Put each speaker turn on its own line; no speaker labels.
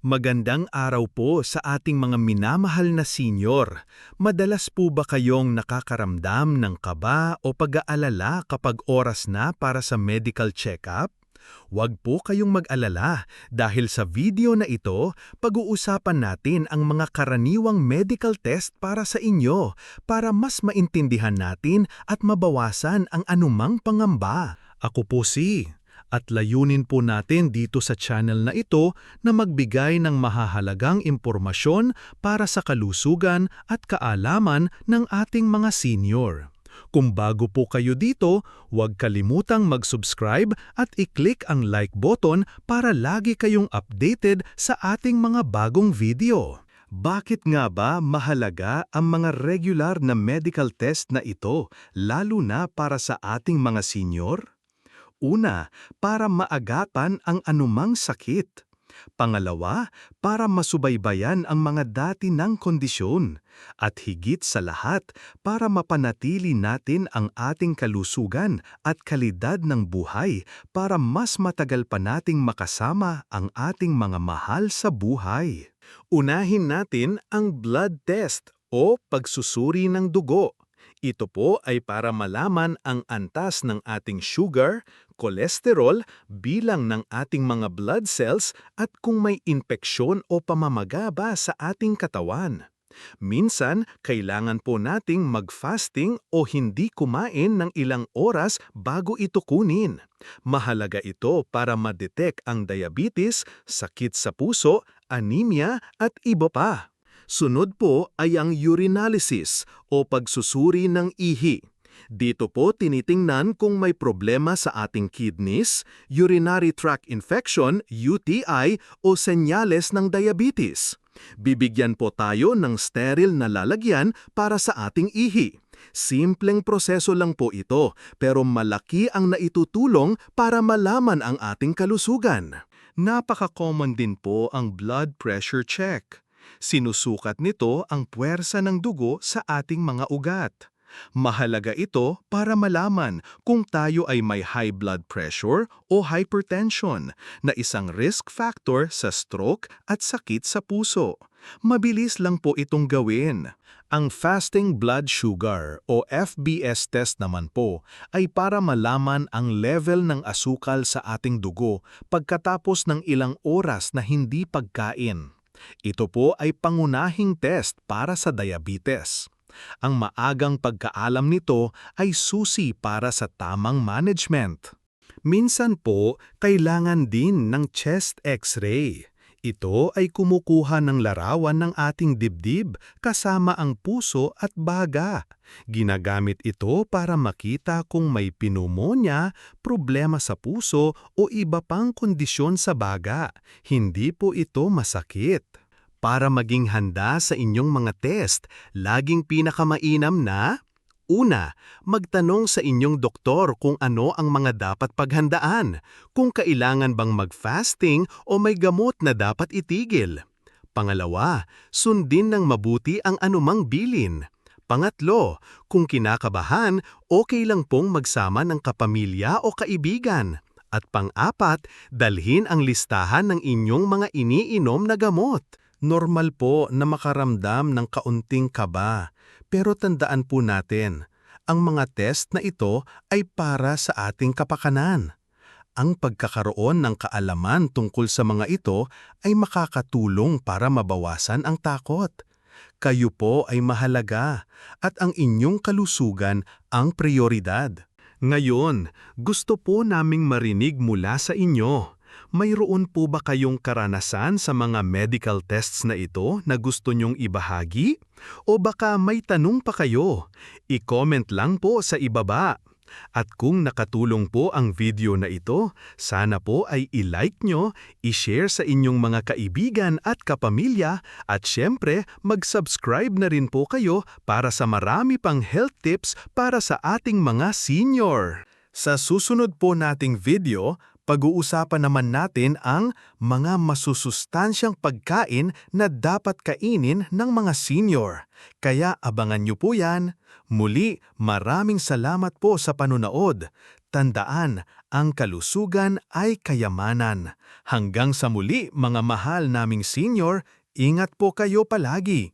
Magandang araw po sa ating mga minamahal na senior. Madalas po ba kayong nakakaramdam ng kaba o pag-aalala kapag oras na para sa medical check-up? Huwag po kayong mag-alala dahil sa video na ito, pag-uusapan natin ang mga karaniwang medical test para sa inyo para mas maintindihan natin at mabawasan ang anumang pangamba. Ako po at layunin po natin dito sa channel na ito na magbigay ng mahahalagang impormasyon para sa kalusugan at kaalaman ng ating mga senior. Kung bago po kayo dito, huwag kalimutang mag-subscribe at i-click ang like button para lagi kayong updated sa ating mga bagong video. Bakit nga ba mahalaga ang mga regular na medical test na ito, lalo na para sa ating mga senior? Una, para maagapan ang anumang sakit. Pangalawa, para masubaybayan ang mga dati ng kondisyon. At higit sa lahat, para mapanatili natin ang ating kalusugan at kalidad ng buhay para mas matagal pa nating makasama ang ating mga mahal sa buhay. Unahin natin ang blood test o pagsusuri ng dugo. Ito po ay para malaman ang antas ng ating sugar, kolesterol, bilang ng ating mga blood cells at kung may impeksyon o pamamaga ba sa ating katawan. Minsan, kailangan po nating mag-fasting o hindi kumain ng ilang oras bago ito kunin. Mahalaga ito para ma-detect ang diabetes, sakit sa puso, anemia at iba pa. Sunod po ay ang urinalysis o pagsusuri ng ihi. Dito po tinitingnan kung may problema sa ating kidneys, urinary tract infection, UTI o senyales ng diabetes. Bibigyan po tayo ng sterile na lalagyan para sa ating ihi. Simpleng proseso lang po ito, pero malaki ang naitutulong para malaman ang ating kalusugan. Napaka-common din po ang blood pressure check. Sinusukat nito ang puwersa ng dugo sa ating mga ugat. Mahalaga ito para malaman kung tayo ay may high blood pressure o hypertension na isang risk factor sa stroke at sakit sa puso. Mabilis lang po itong gawin. Ang fasting blood sugar o FBS test naman po ay para malaman ang level ng asukal sa ating dugo pagkatapos ng ilang oras na hindi pagkain. Ito po ay pangunahing test para sa diabetes. Ang maagang pagkaalam nito ay susi para sa tamang management. Minsan po, kailangan din ng chest x-ray. Ito ay kumukuha ng larawan ng ating dibdib kasama ang puso at baga. Ginagamit ito para makita kung may pneumonia, problema sa puso o iba pang kondisyon sa baga. Hindi po ito masakit. Para maging handa sa inyong mga test, laging pinakamainam na: una, magtanong sa inyong doktor kung ano ang mga dapat paghandaan, kung kailangan bang mag-fasting o may gamot na dapat itigil. Pangalawa, sundin ng mabuti ang anumang bilin. Pangatlo, kung kinakabahan, okay lang pong magsama ng kapamilya o kaibigan. At pang-apat, dalhin ang listahan ng inyong mga iniinom na gamot. Normal po na makaramdam ng kaunting kaba, pero tandaan po natin, ang mga test na ito ay para sa ating kapakanan. Ang pagkakaroon ng kaalaman tungkol sa mga ito ay makakatulong para mabawasan ang takot. Kayo po ay mahalaga at ang inyong kalusugan ang prioridad. Ngayon, gusto po naming marinig mula sa inyo. Mayroon po ba kayong karanasan sa mga medical tests na ito na gusto nyong ibahagi? O baka may tanong pa kayo? I-comment lang po sa ibaba. At kung nakatulong po ang video na ito, sana po ay i-like nyo, i-share sa inyong mga kaibigan at kapamilya, at syempre mag-subscribe na rin po kayo para sa marami pang health tips para sa ating mga senior. Sa susunod po nating video, pag-uusapan naman natin ang mga masusustansyang pagkain na dapat kainin ng mga senior. Kaya abangan niyo po yan. Muli, maraming salamat po sa panunood. Tandaan, ang kalusugan ay kayamanan. Hanggang sa muli mga mahal naming senior, ingat po kayo palagi.